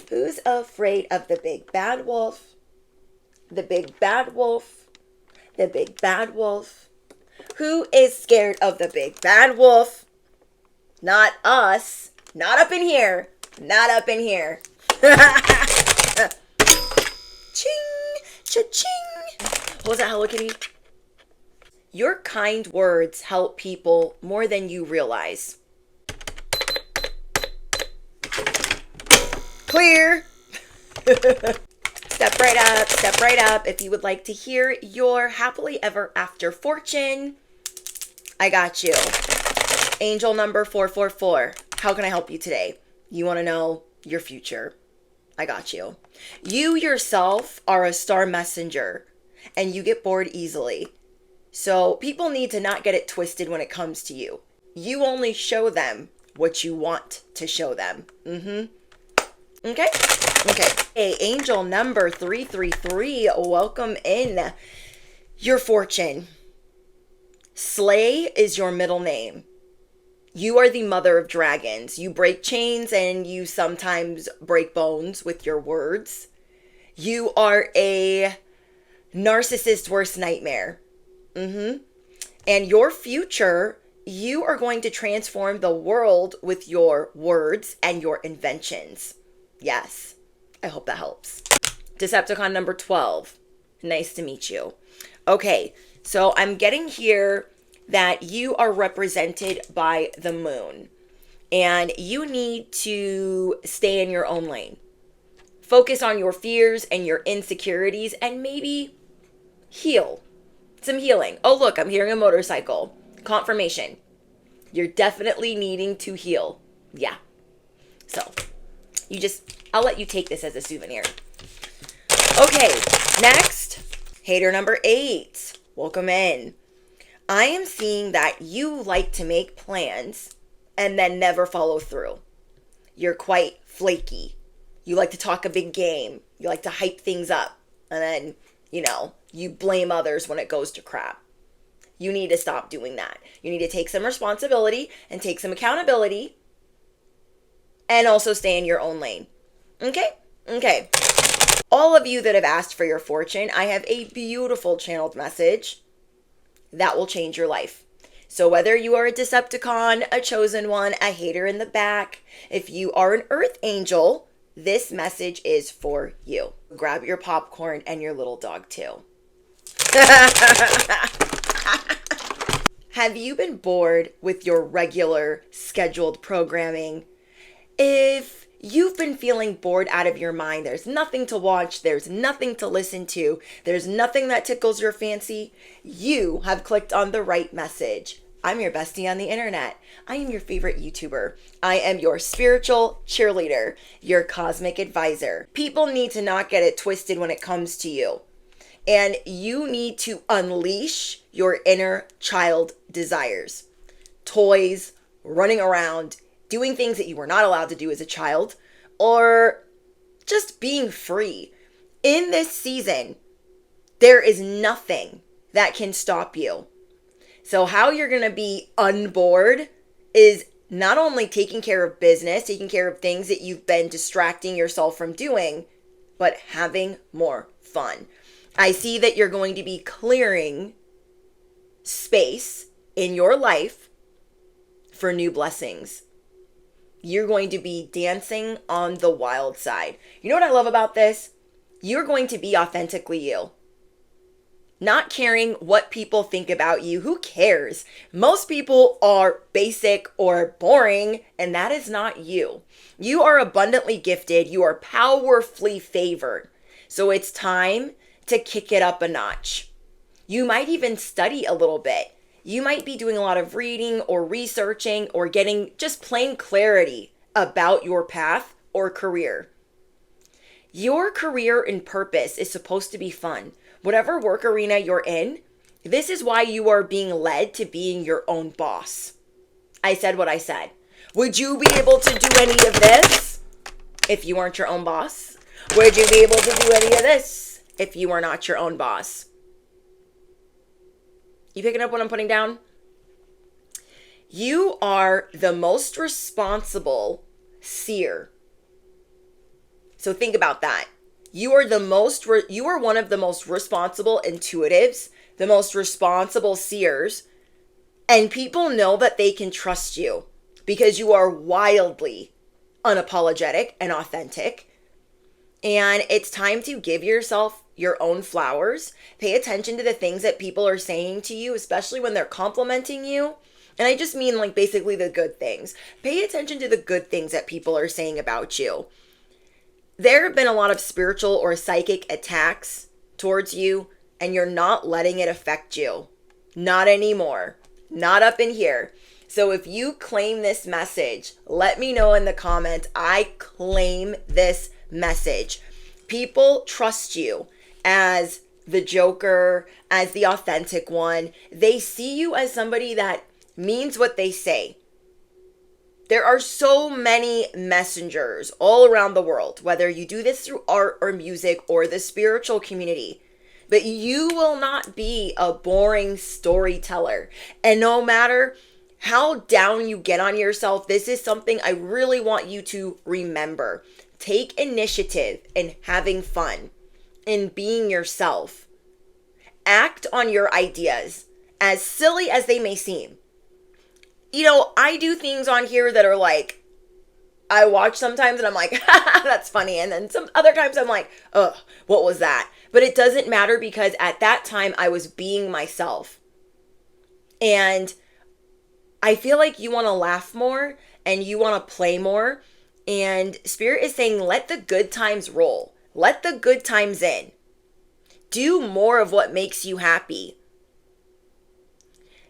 Who's afraid of the big bad wolf? The big bad wolf. The big bad wolf. Who is scared of the big bad wolf? Not us. Not up in here. Not up in here. Ching, cha-ching. What was that, Hello Kitty? Your kind words help people more than you realize. Clear. Step right up, step right up. If you would like to hear your happily ever after fortune, I got you. Angel number 444. How can I help you today? You want to know your future? I got you. You yourself are a star messenger and you get bored easily. So people need to not get it twisted when it comes to you. You only show them what you want to show them. Okay? Okay. Hey, angel number 333, welcome in your fortune. Slay is your middle name. You are the mother of dragons. You break chains and you sometimes break bones with your words. You are a narcissist's worst nightmare. And your future, you are going to transform the world with your words and your inventions. Yes, I hope that helps. Decepticon number 12. Nice to meet you. Okay, so I'm getting here that you are represented by the moon. And you need to stay in your own lane. Focus on your fears and your insecurities and maybe heal. Some healing. Oh, look, I'm hearing a motorcycle. Confirmation. You're definitely needing to heal. Yeah. So, I'll let you take this as a souvenir. Okay, next, hater number 8. Welcome in. I am seeing that you like to make plans and then never follow through. You're quite flaky. You like to talk a big game. You like to hype things up. And then, you blame others when it goes to crap. You need to stop doing that. You need to take some responsibility and take some accountability and also stay in your own lane. Okay? Okay. All of you that have asked for your fortune, I have a beautiful channeled message that will change your life. So whether you are a Decepticon, a chosen one, a hater in the back, if you are an Earth Angel, this message is for you. Grab your popcorn and your little dog too. Have you been bored with your regular scheduled programming? If you've been feeling bored out of your mind, there's nothing to watch, there's nothing to listen to, there's nothing that tickles your fancy, you have clicked on the right message. I'm your bestie on the internet. I am your favorite YouTuber. I am your spiritual cheerleader, your cosmic advisor. People need to not get it twisted when it comes to you. And you need to unleash your inner child desires. Toys, running around, doing things that you were not allowed to do as a child, or just being free. In this season, there is nothing that can stop you. So how you're going to be unbored is not only taking care of business, taking care of things that you've been distracting yourself from doing, but having more fun. I see that you're going to be clearing space in your life for new blessings. You're going to be dancing on the wild side. You know what I love about this? You're going to be authentically you. Not caring what people think about you. Who cares? Most people are basic or boring, and that is not you. You are abundantly gifted. You are powerfully favored. So it's time to kick it up a notch. You might even study a little bit. You might be doing a lot of reading or researching or getting just plain clarity about your path or career. Your career and purpose is supposed to be fun. Whatever work arena you're in, this is why you are being led to being your own boss. I said what I said. Would you be able to do any of this if you weren't your own boss? Would you be able to do any of this if you were not your own boss? You picking up what I'm putting down? You are the most responsible seer. So think about that. You are you are one of the most responsible intuitives, the most responsible seers, and people know that they can trust you because you are wildly unapologetic and authentic. And it's time to give yourself your own flowers. Pay attention to the things that people are saying to you, especially when they're complimenting you. And I just mean like basically the good things. Pay attention to the good things that people are saying about you. There have been a lot of spiritual or psychic attacks towards you, and you're not letting it affect you. Not anymore. Not up in here. So if you claim this message, let me know in the comments. I claim this message. People trust you as the joker, as the authentic one. They see you as somebody that means what they say. There are so many messengers all around the world, whether you do this through art or music or the spiritual community, but you will not be a boring storyteller. And no matter how down you get on yourself, this is something I really want you to remember. Take initiative in having fun, in being yourself. Act on your ideas, as silly as they may seem. You know, I do things on here that are like, I watch sometimes and I'm like, that's funny. And then some other times I'm like, ugh, what was that? But it doesn't matter because at that time I was being myself. And I feel like you want to laugh more and you want to play more. And Spirit is saying, let the good times roll. Let the good times in. Do more of what makes you happy.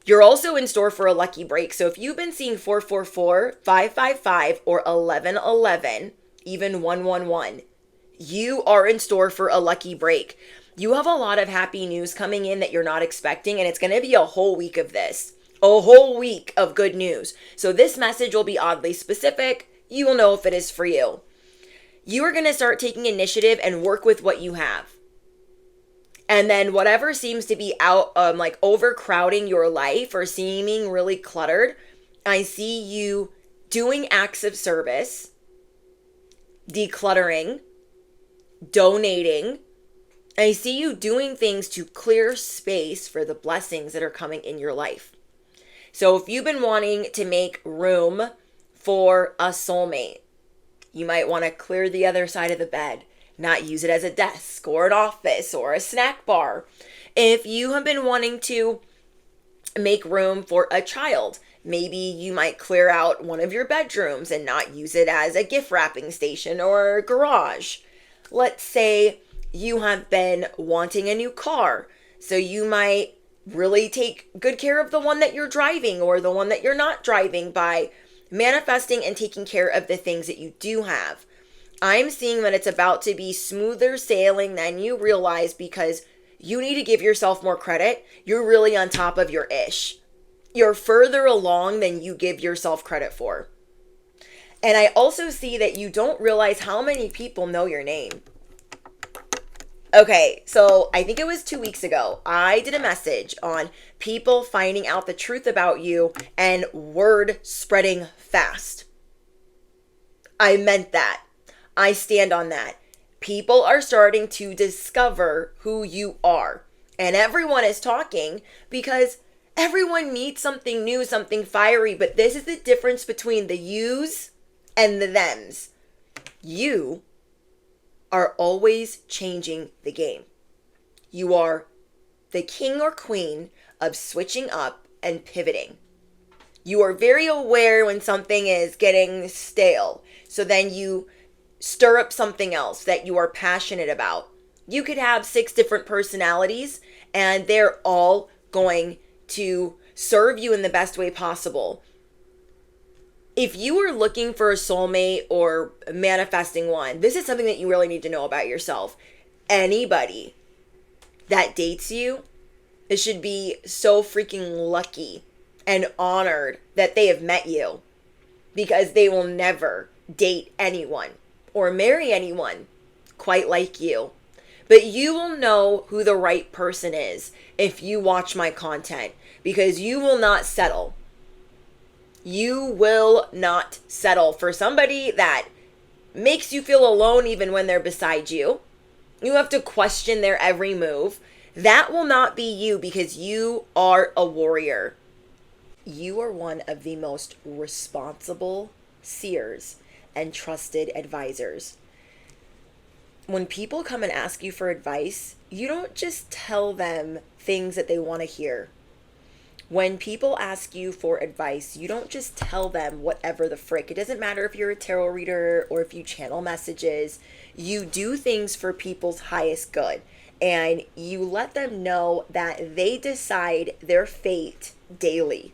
You're also in store for a lucky break. So if you've been seeing 444, 555, or 1111, even 111, you are in store for a lucky break. You have a lot of happy news coming in that you're not expecting, and it's going to be a whole week of this. A whole week of good news. So this message will be oddly specific. You will know if it is for you. You are going to start taking initiative and work with what you have. And then whatever seems to be like overcrowding your life or seeming really cluttered, I see you doing acts of service, decluttering, donating. I see you doing things to clear space for the blessings that are coming in your life. So if you've been wanting to make room for a soulmate, you might want to clear the other side of the bed. Not use it as a desk or an office or a snack bar. If you have been wanting to make room for a child, maybe you might clear out one of your bedrooms and not use it as a gift wrapping station or garage. Let's say you have been wanting a new car, so you might really take good care of the one that you're driving or the one that you're not driving by manifesting and taking care of the things that you do have. I'm seeing that it's about to be smoother sailing than you realize because you need to give yourself more credit. You're really on top of your ish. You're further along than you give yourself credit for. And I also see that you don't realize how many people know your name. Okay, so I think it was 2 weeks ago, I did a message on people finding out the truth about you and word spreading fast. I meant that. I stand on that. People are starting to discover who you are. And everyone is talking because everyone needs something new, something fiery. But this is the difference between the yous and the thems. You are always changing the game. You are the king or queen of switching up and pivoting. You are very aware when something is getting stale. So then you stir up something else that you are passionate about. You could have 6 different personalities and they're all going to serve you in the best way possible. If you are looking for a soulmate or manifesting one, this is something that you really need to know about yourself. Anybody that dates you, it should be so freaking lucky and honored that they have met you because they will never date anyone or marry anyone quite like you. But you will know who the right person is if you watch my content because you will not settle. You will not settle for somebody that makes you feel alone even when they're beside you. You have to question their every move. That will not be you because you are a warrior. You are one of the most responsible seers and trusted advisors. When people come and ask you for advice, you don't just tell them things that they want to hear. When people ask you for advice, you don't just tell them whatever the frick. It doesn't matter if you're a tarot reader or if you channel messages. You do things for people's highest good. And you let them know that they decide their fate daily.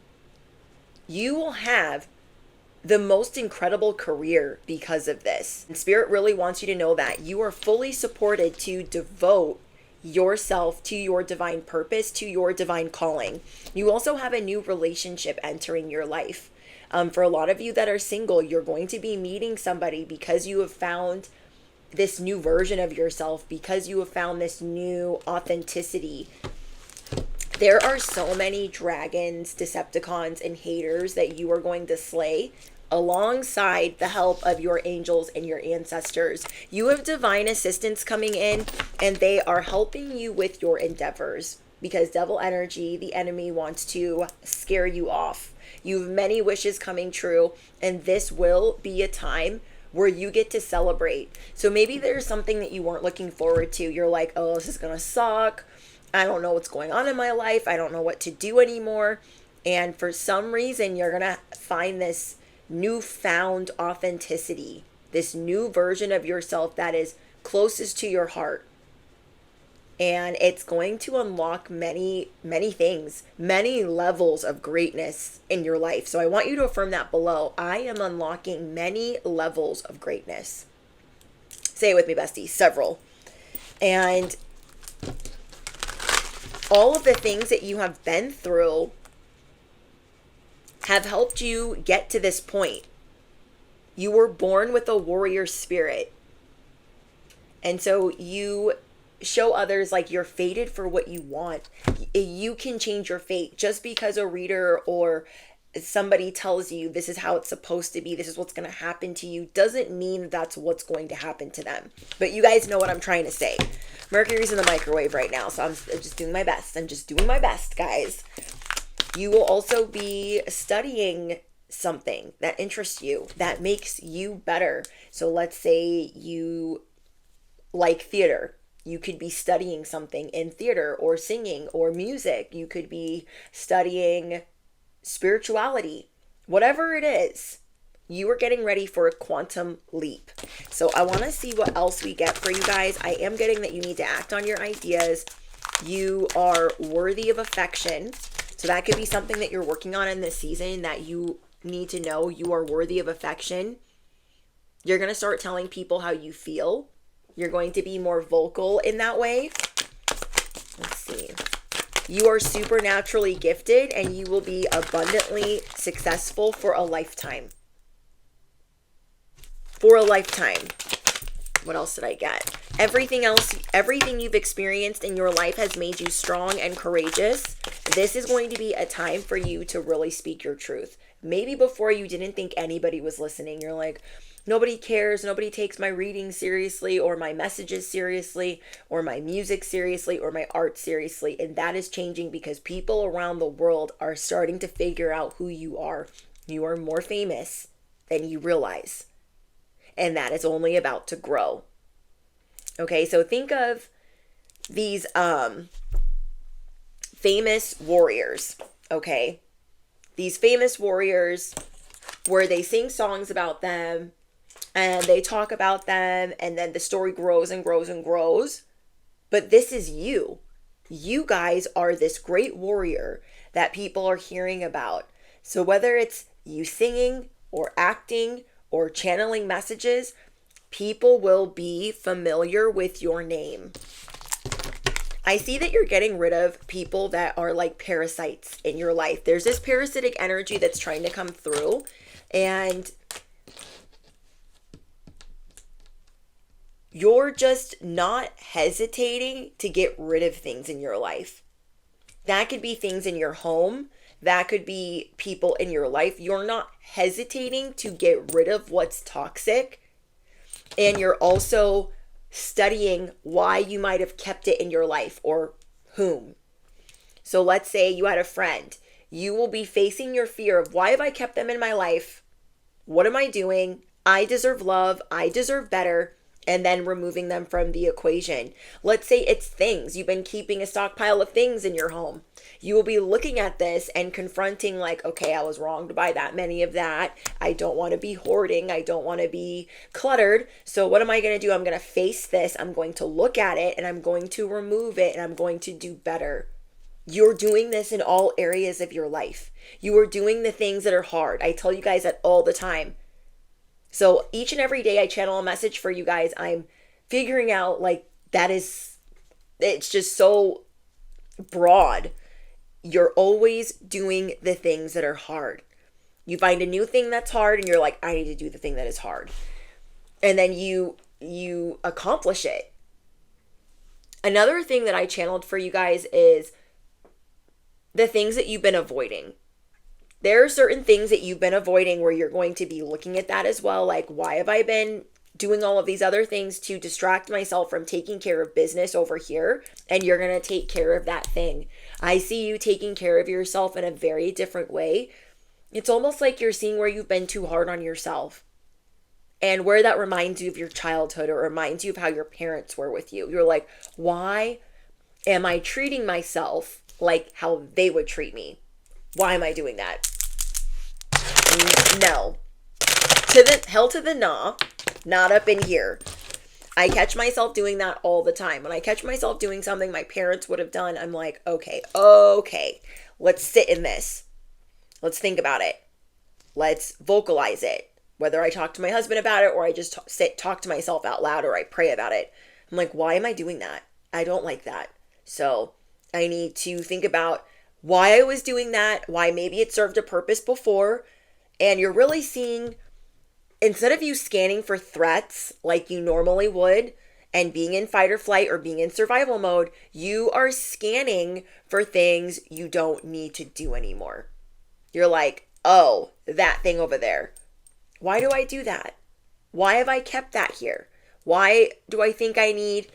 You will have the most incredible career because of this. And Spirit really wants you to know that you are fully supported to devote yourself to your divine purpose, to your divine calling. You also have a new relationship entering your life. For a lot of you that are single, you're going to be meeting somebody because you have found this new version of yourself, because you have found this new authenticity. There are so many dragons, Decepticons, and haters that you are going to slay alongside the help of your angels and your ancestors. You have divine assistance coming in, and they are helping you with your endeavors, because devil energy, the enemy, wants to scare you off. You have many wishes coming true, and this will be a time where you get to celebrate. So maybe there's something that you weren't looking forward to. You're like, oh, this is gonna suck. I don't know what's going on in my life. I don't know what to do anymore. And for some reason, you're gonna find this newfound authenticity, this new version of yourself that is closest to your heart. And it's going to unlock many, many things, many levels of greatness in your life. So I want you to affirm that below. I am unlocking many levels of greatness. Say it with me, bestie. Several. And all of the things that you have been through have helped you get to this point. You were born with a warrior spirit. And so you show others like you're fated for what you want. You can change your fate. Just because a reader or somebody tells you this is how it's supposed to be, this is what's going to happen to you, doesn't mean that's what's going to happen to them. But you guys know what I'm trying to say. Mercury's in the microwave right now, so I'm just doing my best. I'm just doing my best, guys. You will also be studying something that interests you, that makes you better. So let's say you like theater. You could be studying something in theater or singing or music. You could be studying spirituality. Whatever it is, you are getting ready for a quantum leap. So I want to see what else we get for you guys. I am getting that you need to act on your ideas. You are worthy of affection. So that could be something that you're working on in this season, that you need to know you are worthy of affection. You're going to start telling people how you feel. You're going to be more vocal in that way. Let's see. You are supernaturally gifted and you will be abundantly successful for a lifetime. For a lifetime. What else did I get? Everything else, everything you've experienced in your life has made you strong and courageous. This is going to be a time for you to really speak your truth. Maybe before you didn't think anybody was listening. You're like, nobody cares. Nobody takes my reading seriously, or my messages seriously, or my music seriously, or my art seriously. And that is changing because people around the world are starting to figure out who you are. You are more famous than you realize. And that is only about to grow. Okay, so think of these famous warriors, okay? These famous warriors where they sing songs about them and they talk about them, and then the story grows and grows and grows. But this is you. You guys are this great warrior that people are hearing about. So whether it's you singing or acting or channeling messages, people will be familiar with your name. I see that you're getting rid of people that are like parasites in your life. There's this parasitic energy that's trying to come through, and you're just not hesitating to get rid of things in your life. That could be things in your home. That could be people in your life. You're not hesitating to get rid of what's toxic. And you're also studying why you might have kept it in your life or whom. So let's say you had a friend. You will be facing your fear of, why have I kept them in my life? What am I doing? I deserve love. I deserve better. And then removing them from the equation. Let's say it's things. You've been keeping a stockpile of things in your home. You will be looking at this and confronting, like, okay, I was wrong to buy that many of that. I don't want to be hoarding. I don't want to be cluttered. So what am I going to do? I'm going to face this. I'm going to look at it and I'm going to remove it and I'm going to do better. You're doing this in all areas of your life. You are doing the things that are hard. I tell you guys that all the time. So each and every day I channel a message for you guys. I'm figuring out, like, it's just so broad. You're always doing the things that are hard. You find a new thing that's hard and you're like, I need to do the thing that is hard. And then you accomplish it. Another thing that I channeled for you guys is the things that you've been avoiding. There are certain things that you've been avoiding where you're going to be looking at that as well. Like, why have I been doing all of these other things to distract myself from taking care of business over here? And you're going to take care of that thing. I see you taking care of yourself in a very different way. It's almost like you're seeing where you've been too hard on yourself and where that reminds you of your childhood or reminds you of how your parents were with you. You're like, why am I treating myself like how they would treat me? Why am I doing that? No. Hell to the nah. Not up in here. I catch myself doing that all the time. When I catch myself doing something my parents would have done, I'm like, okay. Let's sit in this. Let's think about it. Let's vocalize it. Whether I talk to my husband about it or I just talk to myself out loud or I pray about it. I'm like, why am I doing that? I don't like that. So I need to think about why I was doing that, why maybe it served a purpose before. And you're really seeing, instead of you scanning for threats like you normally would and being in fight or flight or being in survival mode, you are scanning for things you don't need to do anymore. You're like, oh, that thing over there. Why do I do that? Why have I kept that here? Why do I think I need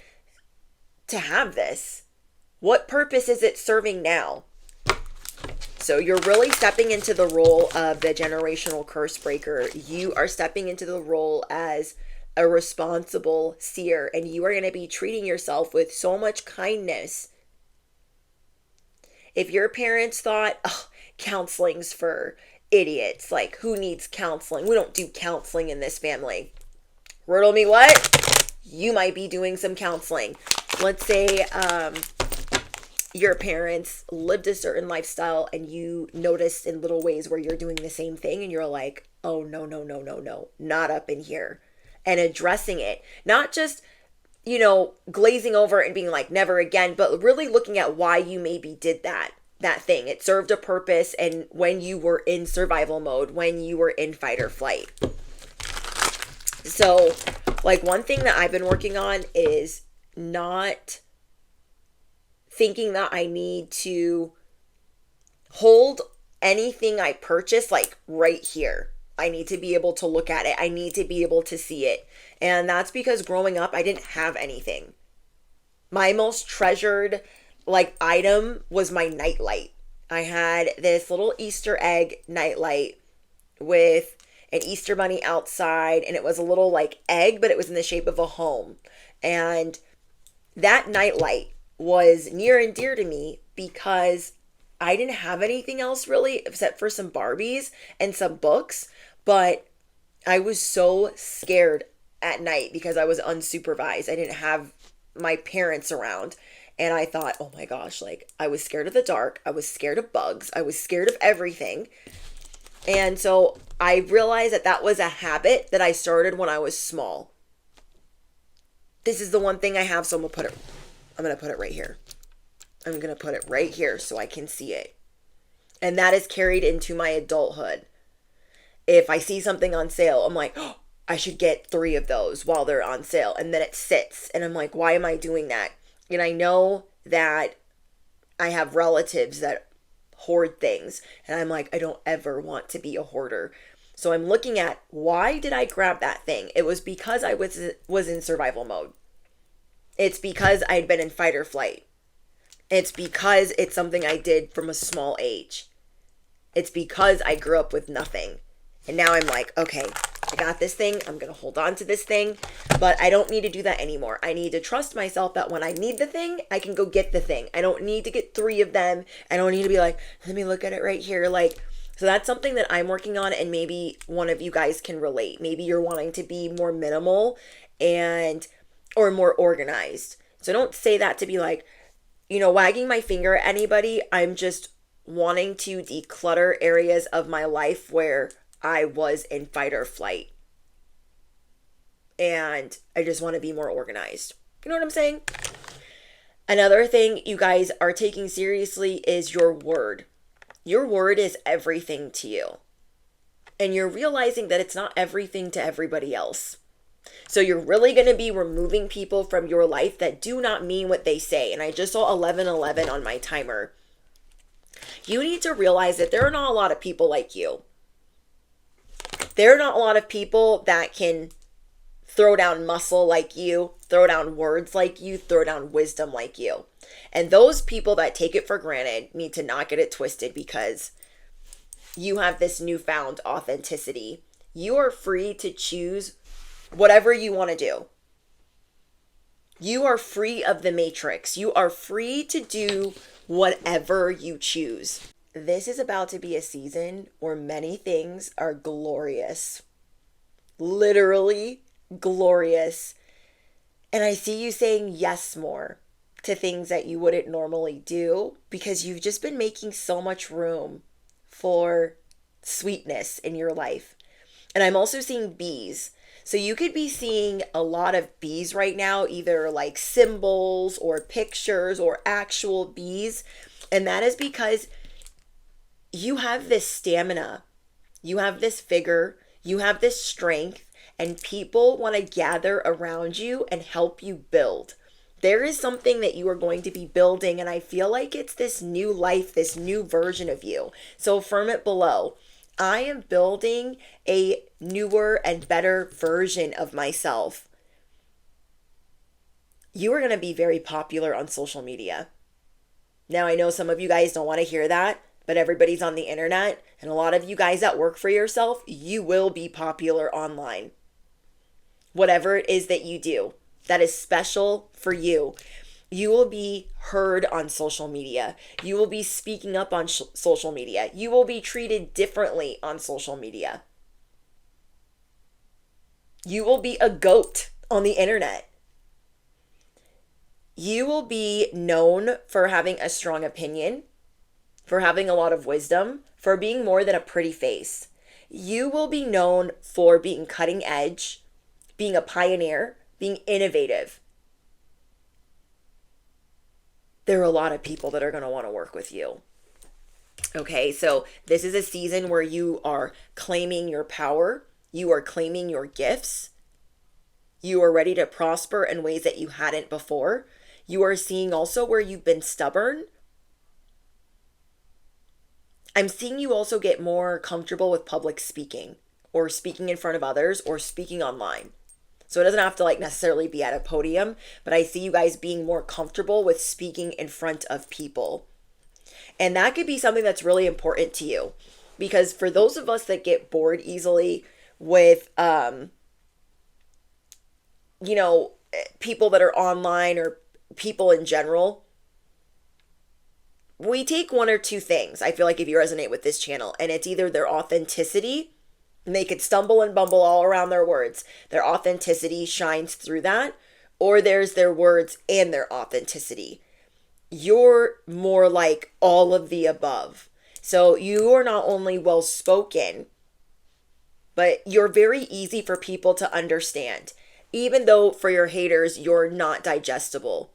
to have this? What purpose is it serving now? So you're really stepping into the role of the generational curse breaker. You are stepping into the role as a responsible seer, and you are going to be treating yourself with so much kindness. If your parents thought, oh, counseling's for idiots, like, who needs counseling? We don't do counseling in this family. Riddle me what? You might be doing some counseling. Let's say, your parents lived a certain lifestyle and you noticed in little ways where you're doing the same thing and you're like, oh, no, not up in here. And addressing it, not just, glazing over and being like, never again, but really looking at why you maybe did that thing. It served a purpose, and when you were in survival mode, when you were in fight or flight. So, like, one thing that I've been working on is not thinking that I need to hold anything I purchase like right here. I need to be able to look at it. I need to be able to see it. And that's because growing up, I didn't have anything. My most treasured item was my nightlight. I had this little Easter egg nightlight with an Easter bunny outside, and it was a little egg, but it was in the shape of a home. And that nightlight was near and dear to me because I didn't have anything else really except for some Barbies and some books, but I was so scared at night because I was unsupervised. I didn't have my parents around, and I thought, oh my gosh, I was scared of the dark. I was scared of bugs. I was scared of everything. And so I realized that was a habit that I started when I was small. This is the one thing I have, so I'm going to put it right here. I'm going to put it right here so I can see it. And that is carried into my adulthood. If I see something on sale, I'm like, oh, I should get 3 of those while they're on sale. And then it sits. And I'm like, why am I doing that? And I know that I have relatives that hoard things. And I'm like, I don't ever want to be a hoarder. So I'm looking at, why did I grab that thing? It was because I was in survival mode. It's because I'd been in fight or flight. It's because it's something I did from a small age. It's because I grew up with nothing. And now I'm like, okay, I got this thing. I'm going to hold on to this thing. But I don't need to do that anymore. I need to trust myself that when I need the thing, I can go get the thing. I don't need to get 3 of them. I don't need to be like, let me look at it right here. Like, so that's something that I'm working on, and maybe one of you guys can relate. Maybe you're wanting to be more minimal or more organized. So don't say that to be like, wagging my finger at anybody. I'm just wanting to declutter areas of my life where I was in fight or flight. And I just want to be more organized. You know what I'm saying? Another thing you guys are taking seriously is your word. Your word is everything to you. And you're realizing that it's not everything to everybody else. So you're really going to be removing people from your life that do not mean what they say. And I just saw 11:11 on my timer. You need to realize that there are not a lot of people like you. There are not a lot of people that can throw down muscle like you, throw down words like you, throw down wisdom like you. And those people that take it for granted need to not get it twisted, because you have this newfound authenticity. You are free to choose whatever you want to do. You are free of the matrix. You are free to do whatever you choose. This is about to be a season where many things are glorious. Literally glorious. And I see you saying yes more to things that you wouldn't normally do, because you've just been making so much room for sweetness in your life. And I'm also seeing bees. So you could be seeing a lot of bees right now, either like symbols or pictures or actual bees. And that is because you have this stamina, you have this vigor, you have this strength, and people want to gather around you and help you build. There is something that you are going to be building, and I feel like it's this new life, this new version of you. So affirm it below. I am building a newer and better version of myself. You are going to be very popular on social media. Now, I know some of you guys don't want to hear that, but everybody's on the internet, and a lot of you guys that work for yourself, you will be popular online. Whatever it is that you do that is special for you, you will be heard on social media. You will be speaking up on social media. You will be treated differently on social media. You will be a goat on the internet. You will be known for having a strong opinion, for having a lot of wisdom, for being more than a pretty face. You will be known for being cutting edge, being a pioneer, being innovative. There are a lot of people that are going to want to work with you. Okay, so this is a season where you are claiming your power. You are claiming your gifts. You are ready to prosper in ways that you hadn't before. You are seeing also where you've been stubborn. I'm seeing you also get more comfortable with public speaking, or speaking in front of others, or speaking online. So it doesn't have to necessarily be at a podium, but I see you guys being more comfortable with speaking in front of people. And that could be something that's really important to you, because for those of us that get bored easily with, people that are online, or people in general, we take one or two things. I feel like if you resonate with this channel, and it's either their authenticity, and they could stumble and bumble all around their words. Their authenticity shines through that, or there's their words and their authenticity. You're more like all of the above. So you are not only well spoken, but you're very easy for people to understand. Even though for your haters, you're not digestible.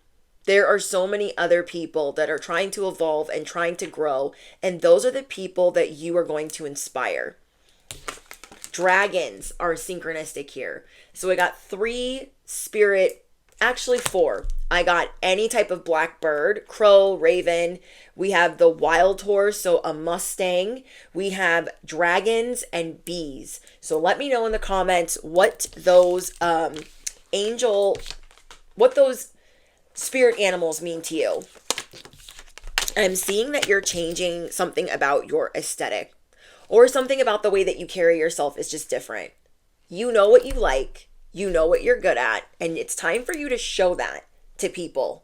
There are so many other people that are trying to evolve and trying to grow, and those are the people that you are going to inspire. Dragons are synchronistic here. So I got 3 spirit, actually 4. I got any type of black bird, crow, raven. We have the wild horse, so a Mustang. We have dragons and bees. So let me know in the comments what those what those spirit animals mean to you. I'm seeing that you're changing something about your aesthetic, or something about the way that you carry yourself is just different. You know what you like, you know what you're good at, and it's time for you to show that to people.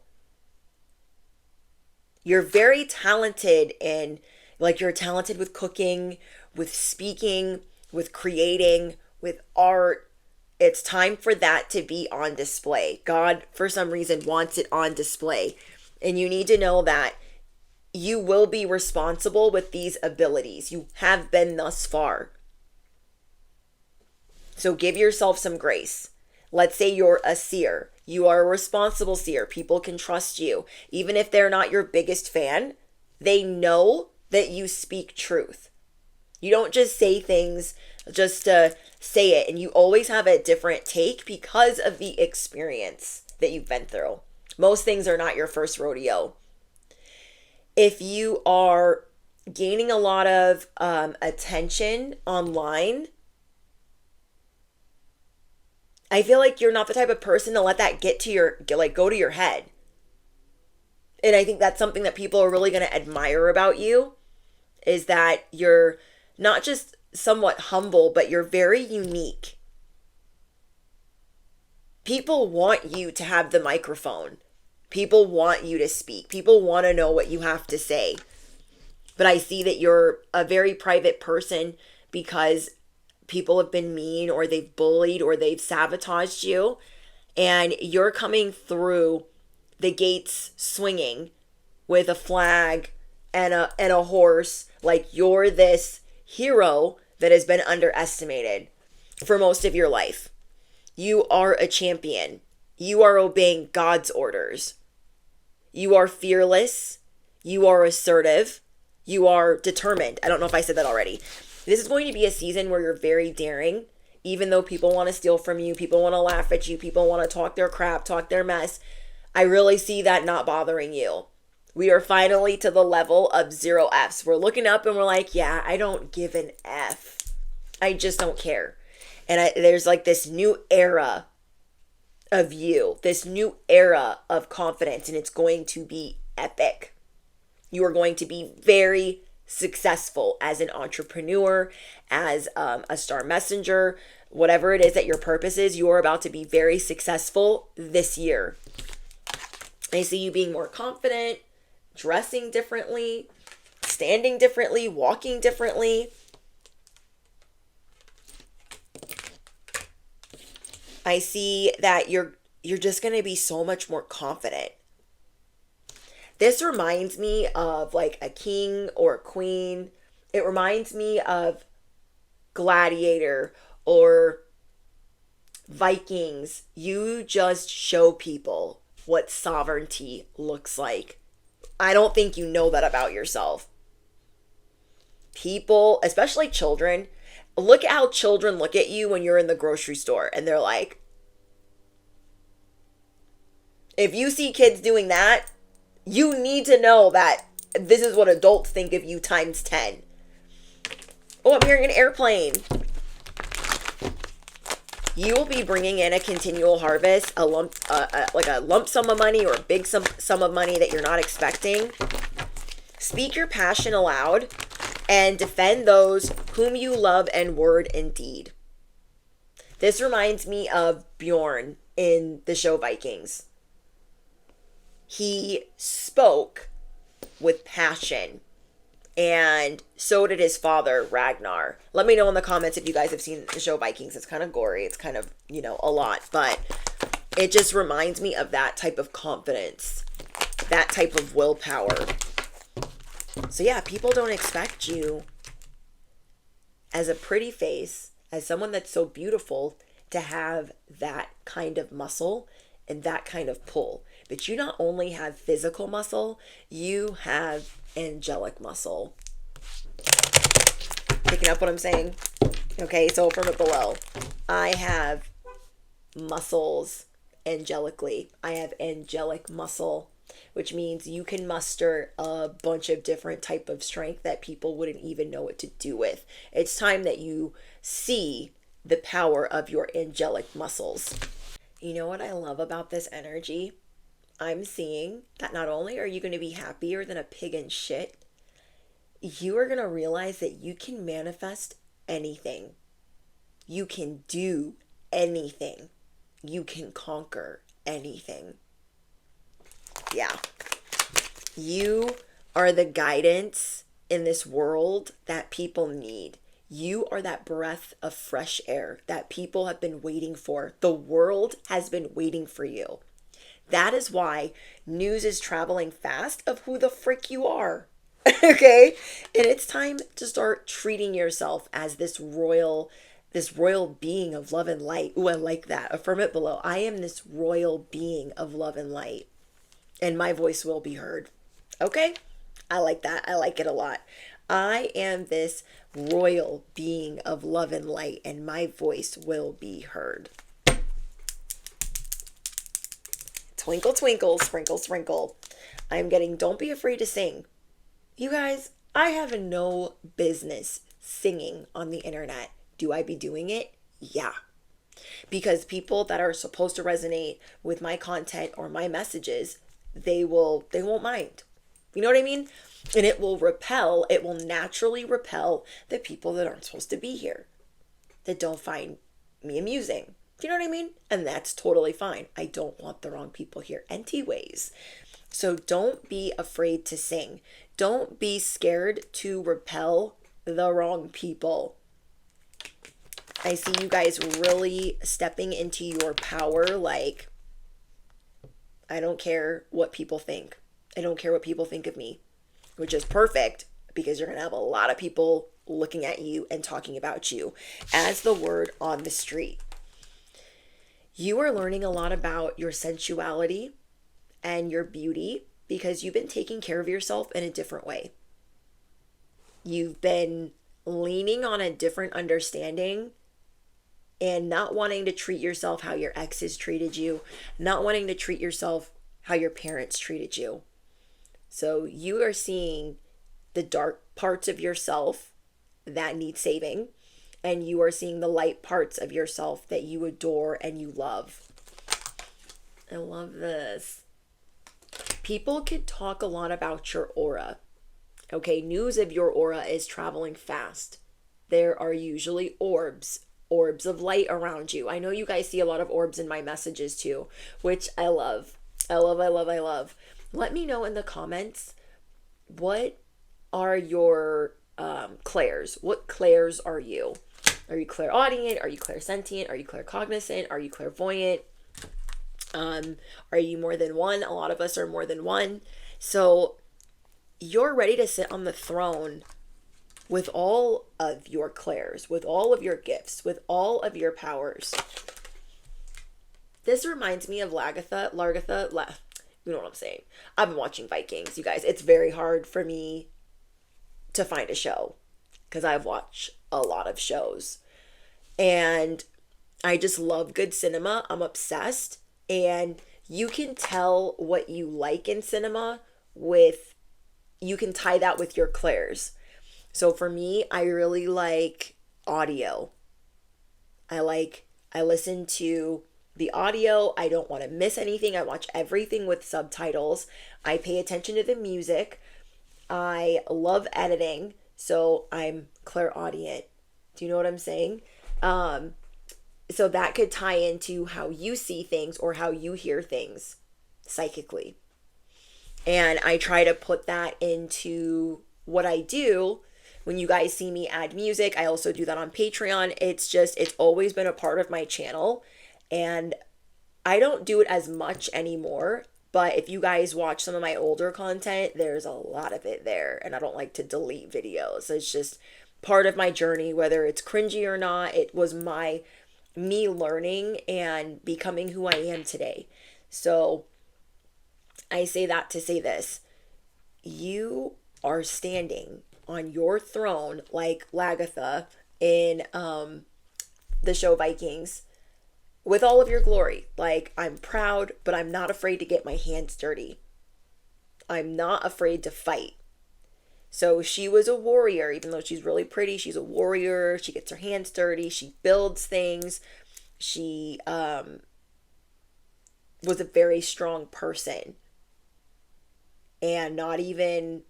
You're very talented you're talented with cooking, with speaking, with creating, with art. It's time for that to be on display. God, for some reason, wants it on display. And you need to know that you will be responsible with these abilities. You have been thus far. So give yourself some grace. Let's say you're a seer. You are a responsible seer. People can trust you. Even if they're not your biggest fan, they know that you speak truth. You don't just say things just to say it, and you always have a different take because of the experience that you've been through. Most things are not your first rodeo. If you are gaining a lot of attention online, I feel like you're not the type of person to let that go to your head. And I think that's something that people are really going to admire about you, is that you're not just somewhat humble, but you're very unique. People want you to have the microphone. People want you to speak. People want to know what you have to say. But I see that you're a very private person because people have been mean, or they've bullied, or they've sabotaged you. And you're coming through the gates swinging with a flag and a horse. Like you're this hero that has been underestimated for most of your life. You are a champion. You are obeying God's orders. You are fearless. You are assertive. You are determined. I don't know if I said that already. This is going to be a season where you're very daring, even though people want to steal from you, people want to laugh at you, people want to talk their crap, talk their mess. I really see that not bothering you. We are finally to the level of 0 Fs. We're looking up and we're like, yeah, I don't give an F. I just don't care. And there's like this new era of you, this new era of confidence, and it's going to be epic. You are going to be very successful as an entrepreneur, as a star messenger, whatever it is that your purpose is. You are about to be very successful this year. I see you being more confident, dressing differently, standing differently, walking differently. I see that you're just going to be so much more confident. This reminds me of like a king or a queen. It reminds me of Gladiator or Vikings. You just show people what sovereignty looks like. I don't think you know that about yourself. People, especially children, look at how children look at you when you're in the grocery store and they're like, if you see kids doing that, you need to know that this is what adults think of you times 10. Oh, I'm hearing an airplane. You will be bringing in a continual harvest, like a lump sum of money or a big sum of money that you're not expecting. Speak your passion aloud and defend those whom you love in word and deed. This reminds me of Bjorn in the show Vikings. He spoke with passion, and so did his father, Ragnar. Let me know in the comments if you guys have seen the show Vikings. It's kind of gory. It's kind of, a lot, but it just reminds me of that type of confidence, that type of willpower. So yeah, people don't expect you as a pretty face, as someone that's so beautiful, to have that kind of muscle and that kind of pull. But you not only have physical muscle, you have angelic muscle. Picking up what I'm saying? Okay, so from it below, I have muscles angelically. I have angelic muscle, which means you can muster a bunch of different type of strength that people wouldn't even know what to do with. It's time that you see the power of your angelic muscles. You know what I love about this energy? I'm seeing that not only are you going to be happier than a pig in shit, you are going to realize that you can manifest anything. You can do anything. You can conquer anything. Yeah. You are the guidance in this world that people need. You are that breath of fresh air that people have been waiting for. The world has been waiting for you. That is why news is traveling fast of who the frick you are. Okay? And it's time to start treating yourself as this royal being of love and light. Ooh, I like that. Affirm it below. I am this royal being of love and light. And my voice will be heard. Okay? I like that. I like it a lot. I am this royal being of love and light, and my voice will be heard. Twinkle, twinkle, sprinkle, sprinkle. I'm getting don't be afraid to sing. You guys, I have no business singing on the internet. Do I be doing it? Yeah. Because people that are supposed to resonate with my content or my messages, they won't mind. You know what I mean? And it will naturally repel the people that aren't supposed to be here, that don't find me amusing. Do you know what I mean? And that's totally fine. I don't want the wrong people here anyways. So don't be afraid to sing. Don't be scared to repel the wrong people. I see you guys really stepping into your power. Like, I don't care what people think. I don't care what people think of me, which is perfect because you're going to have a lot of people looking at you and talking about you as the word on the street. You are learning a lot about your sensuality and your beauty because you've been taking care of yourself in a different way. You've been leaning on a different understanding and not wanting to treat yourself how your exes treated you, not wanting to treat yourself how your parents treated you. So you are seeing the dark parts of yourself that need saving, and you are seeing the light parts of yourself that you adore and you love. I love this. People could talk a lot about your aura. Okay, news of your aura is traveling fast. There are usually orbs of light around you. I know you guys see a lot of orbs in my messages too, which I love. I love. Let me know in the comments, what are your clairs? What clairs are you? Are you clairaudient? Are you clairsentient? Are you claircognizant? Are you clairvoyant? Are you more than one? A lot of us are more than one. So you're ready to sit on the throne with all of your clairs, with all of your gifts, with all of your powers. This reminds me of Lagartha. You know what I'm saying. I've been watching Vikings, you guys. It's very hard for me to find a show because I've watched a lot of shows. And I just love good cinema. I'm obsessed. And you can tell what you like in cinema you can tie that with your clairs. So for me, I really like audio. I listen to the audio. I don't want to miss anything. I watch everything with subtitles. I pay attention to the music. I love editing. So I'm clairaudient. Do you know what I'm saying? So that could tie into how you see things or how you hear things psychically. And I try to put that into what I do. When you guys see me add music, I also do that on Patreon. It's always been a part of my channel. And I don't do it as much anymore. But if you guys watch some of my older content, there's a lot of it there. And I don't like to delete videos. It's just part of my journey, whether it's cringy or not. It was me learning and becoming who I am today. So I say that to say this. You are standing on your throne like Lagartha in the show Vikings, with all of your glory. Like, I'm proud, but I'm not afraid to get my hands dirty. I'm not afraid to fight. So she was a warrior, even though she's really pretty. She's a warrior. She gets her hands dirty. She builds things. She was a very strong person. And not even,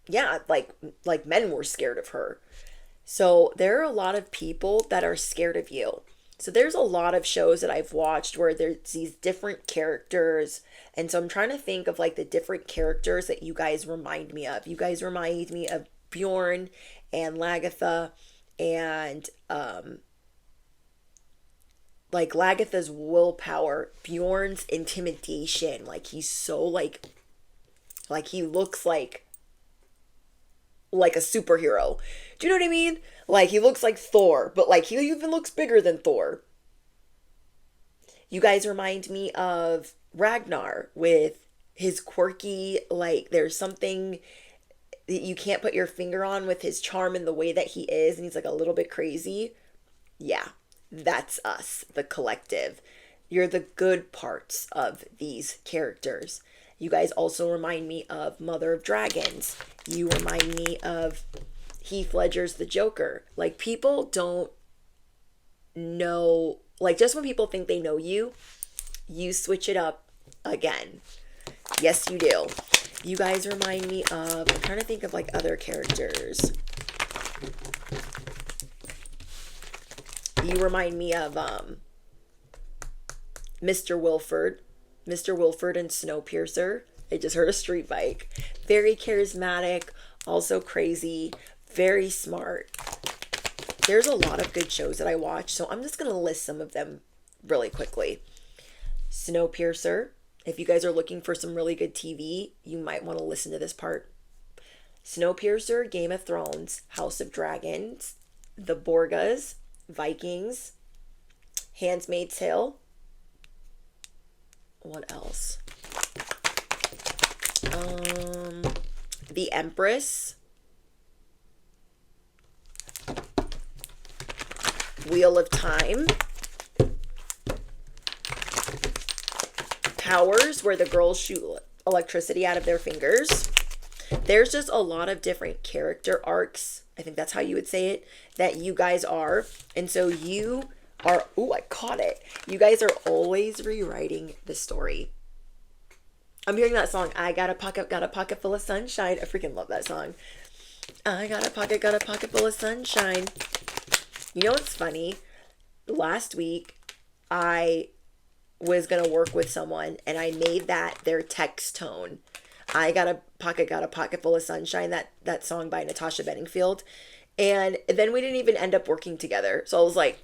yeah, like men were scared of her. So there are a lot of people that are scared of you. So there's a lot of shows that I've watched where there's these different characters. And so I'm trying to think of like the different characters that you guys remind me of. You guys remind me of Bjorn and Lagatha and like Lagatha's willpower, Bjorn's intimidation. Like he's so like he looks like a superhero. Do you know what I mean? Like he looks like Thor, but like he even looks bigger than Thor. You guys remind me of Ragnar with his quirky, like there's something that you can't put your finger on with his charm and the way that he is, and he's like a little bit crazy. Yeah, that's us, the collective. You're the good parts of these characters. You guys also remind me of Mother of Dragons. You remind me of Heath Ledger's The Joker. Like, people don't know, like, just when people think they know you, you switch it up again. Yes, you do. You guys remind me of, I'm trying to think of, like, other characters. You remind me of Mr. Wilford. Mr. Wilford and Snowpiercer. I just heard a street bike. Very charismatic, also crazy, very smart. There's a lot of good shows that I watch, so I'm just going to list some of them really quickly. Snowpiercer. If you guys are looking for some really good TV, you might want to listen to this part. Snowpiercer, Game of Thrones, House of Dragons, The Borgas, Vikings, Handmaid's Tale. What else? The Empress, Wheel of Time, Powers, where the girls shoot electricity out of their fingers. There's just a lot of different character arcs, I think that's how you would say it, that you guys are. And so you are, ooh, I caught it. You guys are always rewriting the story. I'm hearing that song, I got a pocket full of sunshine. I freaking love that song. I got a pocket full of sunshine. You know what's funny? Last week, I was going to work with someone and I made that their text tone. I got a pocket full of sunshine, that song by Natasha Bedingfield. And then we didn't even end up working together. So I was like,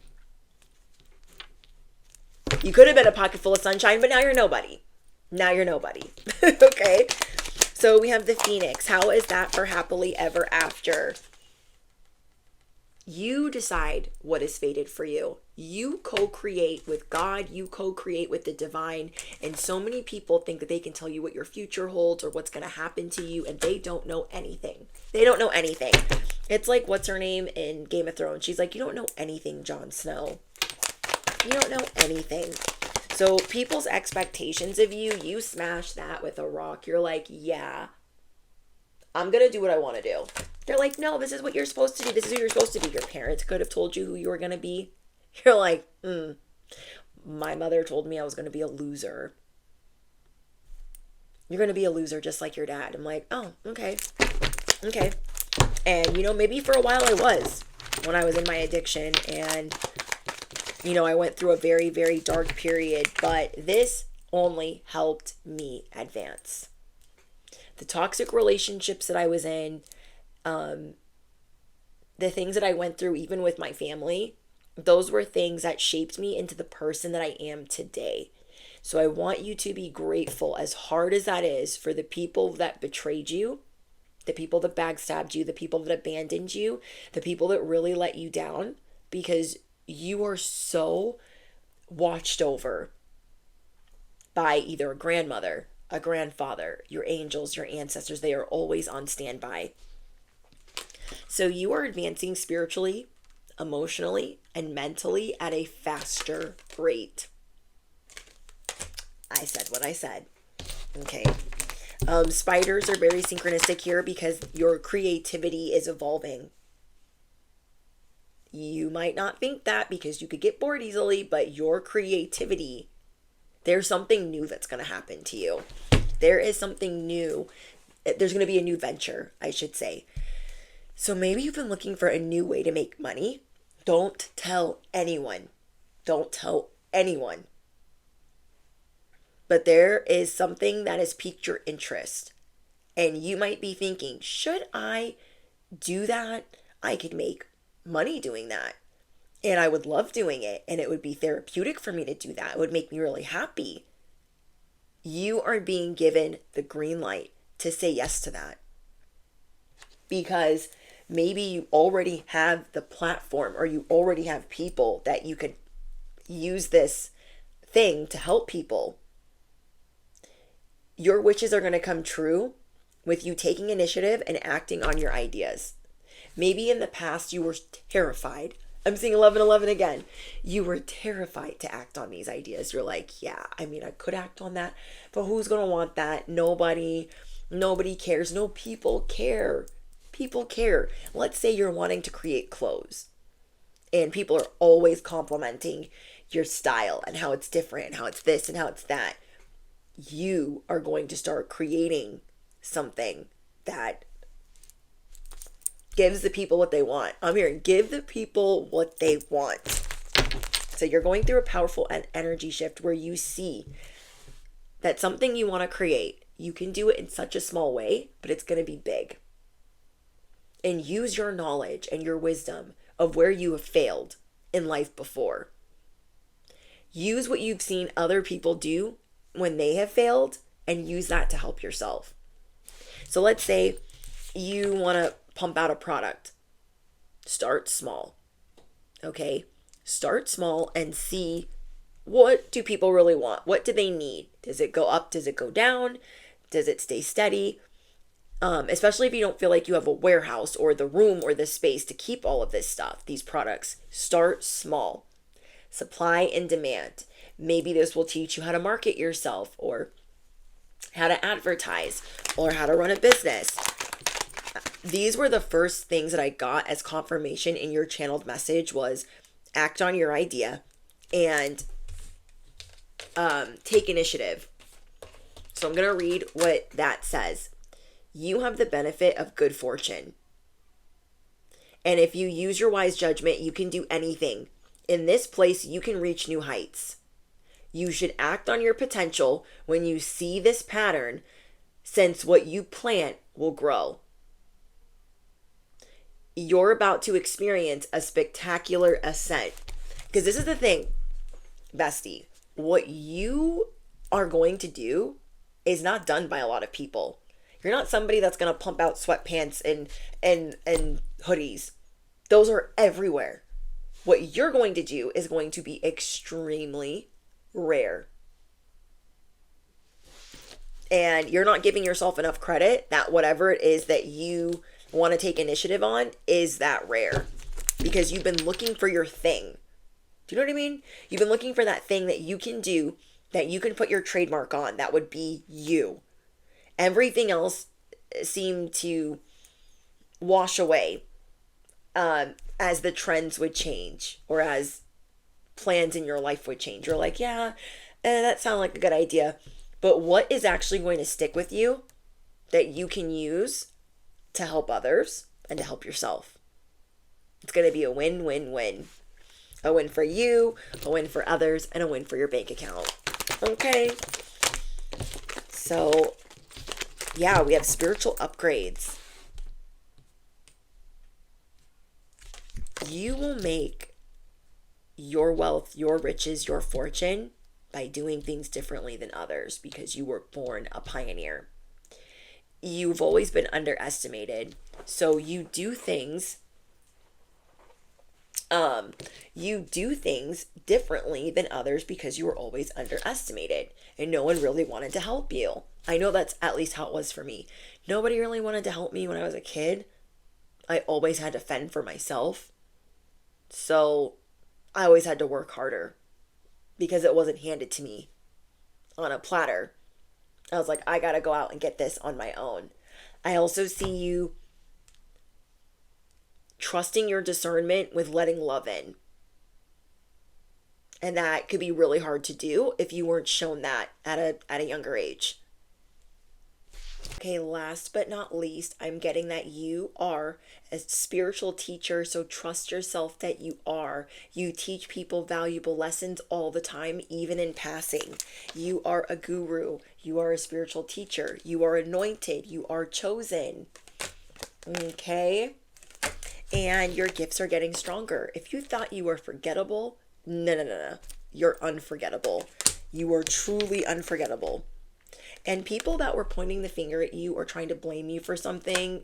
you could have been a pocket full of sunshine, but now you're nobody. Now you're nobody. Okay. So we have the Phoenix. How is that for happily ever after? You decide what is fated for you. You co-create with God. You co-create with the divine. And so many people think that they can tell you what your future holds or what's going to happen to you. And they don't know anything. They don't know anything. It's like, what's her name in Game of Thrones? She's like, you don't know anything, Jon Snow. You don't know anything. So people's expectations of you, you smash that with a rock. You're like, yeah, I'm going to do what I want to do. They're like, no, this is what you're supposed to do. This is who you're supposed to be. Your parents could have told you who you were going to be. You're like, my mother told me I was going to be a loser. You're going to be a loser just like your dad. I'm like, oh, okay. Okay. And, you know, maybe for a while I was when I was in my addiction. And, you know, I went through a very, very dark period. But this only helped me advance. The toxic relationships that I was in, the things that I went through, even with my family, those were things that shaped me into the person that I am today. So I want you to be grateful, as hard as that is, for the people that betrayed you, the people that backstabbed you, the people that abandoned you, the people that really let you down, because you are so watched over by either a grandmother, a grandfather, your angels, your ancestors. They are always on standby. So you are advancing spiritually, emotionally and mentally at a faster rate. I said what I said. Okay. Spiders are very synchronistic here because your creativity is evolving. You might not think that because you could get bored easily, but your creativity, there's something new that's going to happen to you. There is something new. There's going to be a new venture, I should say. So maybe you've been looking for a new way to make money. Don't tell anyone. Don't tell anyone. But there is something that has piqued your interest. And you might be thinking, should I do that? I could make money doing that. And I would love doing it. And it would be therapeutic for me to do that. It would make me really happy. You are being given the green light to say yes to that. Because maybe you already have the platform or you already have people that you could use this thing to help people. Your wishes are going to come true with you taking initiative and acting on your ideas. Maybe in the past you were terrified. I'm seeing 1111 again. You were terrified to act on these ideas. You're like, yeah, I mean, I could act on that, but who's going to want that? Nobody cares. No, people care. People care. Let's say you're wanting to create clothes and people are always complimenting your style and how it's different and how it's this and how it's that. You are going to start creating something that gives the people what they want. I'm hearing give the people what they want. So you're going through a powerful energy shift where you see that something you want to create, you can do it in such a small way, but it's going to be big. And use your knowledge and your wisdom of where you have failed in life before. Use what you've seen other people do when they have failed and use that to help yourself. So let's say you want to pump out a product. Start small. Okay? Start small and see, what do people really want? What do they need? Does it go up? Does it go down? Does it stay steady? Especially if you don't feel like you have a warehouse or the room or the space to keep all of this stuff, these products. Start small. Supply and demand. Maybe this will teach you how to market yourself or how to advertise or how to run a business. These were the first things that I got as confirmation in your channeled message was act on your idea and take initiative. So I'm going to read what that says. You have the benefit of good fortune. And if you use your wise judgment, you can do anything. In this place, you can reach new heights. You should act on your potential when you see this pattern, since what you plant will grow. You're about to experience a spectacular ascent. Because this is the thing, bestie. What you are going to do is not done by a lot of people. You're not somebody that's going to pump out sweatpants and hoodies. Those are everywhere. What you're going to do is going to be extremely rare. And you're not giving yourself enough credit that whatever it is that you want to take initiative on is that rare. Because you've been looking for your thing. Do you know what I mean? You've been looking for that thing that you can do, that you can put your trademark on. That would be you. Everything else seemed to wash away as the trends would change or as plans in your life would change. You're like, yeah, that sounds like a good idea. But what is actually going to stick with you that you can use to help others and to help yourself? It's going to be a win-win-win. A win for you, a win for others, and a win for your bank account. Okay? So, yeah, we have spiritual upgrades. You will make your wealth, your riches, your fortune by doing things differently than others because you were born a pioneer. You've always been underestimated. So you do things differently than others because you were always underestimated and no one really wanted to help you. I know that's at least how it was for me. Nobody really wanted to help me when I was a kid. I always had to fend for myself. So I always had to work harder because it wasn't handed to me on a platter. I was like, I got to go out and get this on my own. I also see you trusting your discernment with letting love in. And that could be really hard to do if you weren't shown that at a younger age. Okay, last but not least, I'm getting that you are a spiritual teacher, so trust yourself that you are. You teach people valuable lessons all the time, even in passing. You are a guru. You are a spiritual teacher. You are anointed. You are chosen. Okay? And your gifts are getting stronger. If you thought you were forgettable, no. You're unforgettable. You are truly unforgettable. And people that were pointing the finger at you or trying to blame you for something,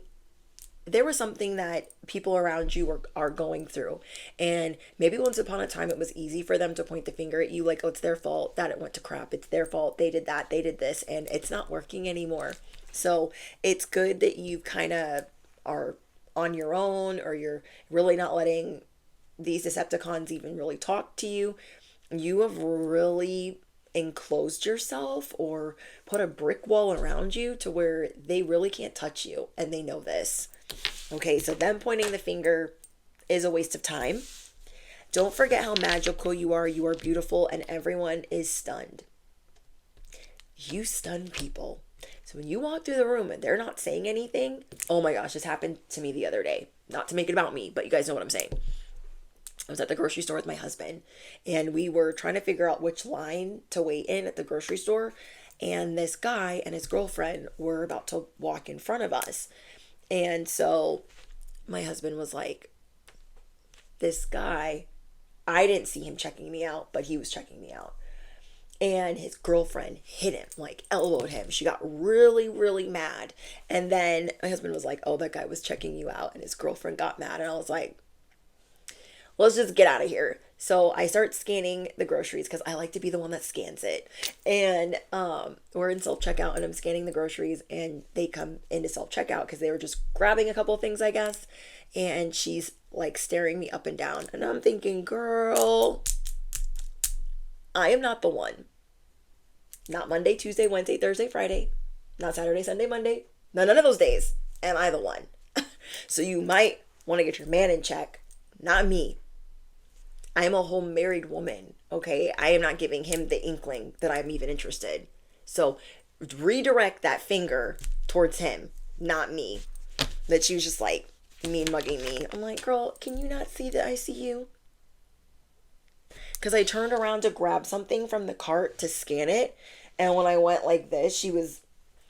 there was something that people around you are going through. And maybe once upon a time it was easy for them to point the finger at you like, oh, it's their fault that it went to crap. It's their fault. They did that. They did this. And it's not working anymore. So it's good that you kind of are on your own, or you're really not letting these Decepticons even really talk to you. You have really enclosed yourself or put a brick wall around you to where they really can't touch you, and they know this. Okay, so them pointing the finger is a waste of time. Don't forget how magical you are. You are beautiful, and everyone is stunned. You stun people. So when you walk through the room and they're not saying anything, oh my gosh, this happened to me the other day. Not to make it about me, but you guys know what I'm saying. I was at the grocery store with my husband, and we were trying to figure out which line to wait in at the grocery store. And this guy and his girlfriend were about to walk in front of us. And so my husband was like, this guy, I didn't see him checking me out, but he was checking me out. And his girlfriend hit him, like elbowed him. She got really, really mad. And then my husband was like, oh, that guy was checking you out. And his girlfriend got mad. And I was like, let's just get out of here. So I start scanning the groceries because I like to be the one that scans it. And we're in self-checkout, and I'm scanning the groceries, and they come into self-checkout because they were just grabbing a couple of things, I guess. And she's like staring me up and down. And I'm thinking, girl, I am not the one. Not Monday, Tuesday, Wednesday, Thursday, Friday. Not Saturday, Sunday, Monday. None of those days am I the one. So you might want to get your man in check, not me. I am a whole married woman, okay? I am not giving him the inkling that I'm even interested. So redirect that finger towards him, not me. That she was just like mean mugging me. I'm like, girl, can you not see that I see you? Because I turned around to grab something from the cart to scan it. And when I went like this, she was,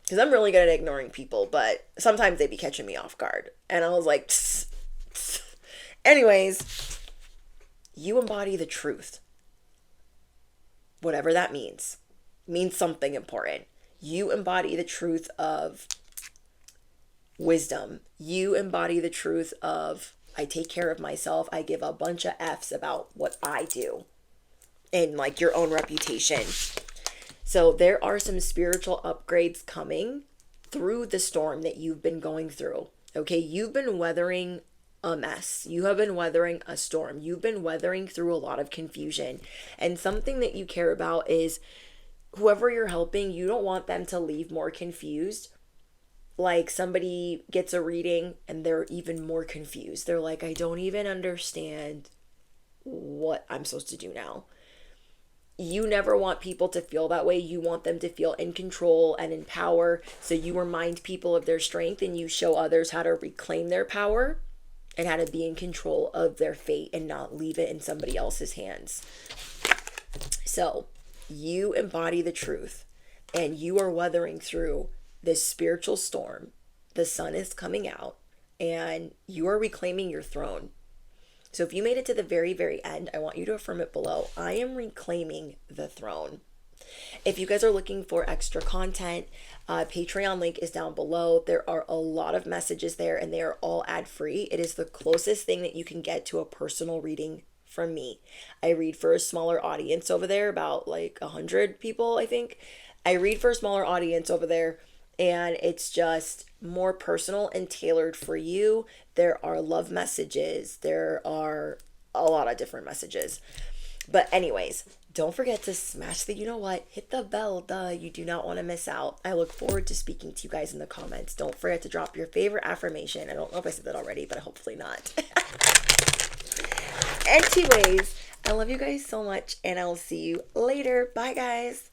because I'm really good at ignoring people, but sometimes they be catching me off guard. And I was like, tss, tss. Anyways, you embody the truth. Whatever that means. It means something important. You embody the truth of wisdom. You embody the truth of, I take care of myself. I give a bunch of F's about what I do. And like your own reputation. So there are some spiritual upgrades coming through the storm that you've been going through. Okay, you've been weathering a mess. You have been weathering a storm. You've been weathering through a lot of confusion. And something that you care about is whoever you're helping, you don't want them to leave more confused. Like somebody gets a reading and they're even more confused. They're like, I don't even understand what I'm supposed to do now. You never want people to feel that way. You want them to feel in control and in power. So you remind people of their strength, and you show others how to reclaim their power and how to be in control of their fate and not leave it in somebody else's hands. So you embody the truth, and you are weathering through this spiritual storm. The sun is coming out, and you are reclaiming your throne. So if you made it to the very, very end, I want you to affirm it below. I am reclaiming the throne. If you guys are looking for extra content, Patreon link is down below. There are a lot of messages there, and they are all ad-free. It is the closest thing that you can get to a personal reading from me. I read for a smaller audience over there, about like 100 people, I think. I read for a smaller audience over there, and it's just more personal and tailored for you. There are love messages. There are a lot of different messages. But anyways, don't forget to smash the you know what, hit the bell, duh, you do not want to miss out. I look forward to speaking to you guys in the comments. Don't forget to drop your favorite affirmation. I don't know if I said that already, but hopefully not. Anyways, I love you guys so much, and I'll see you later. Bye, guys.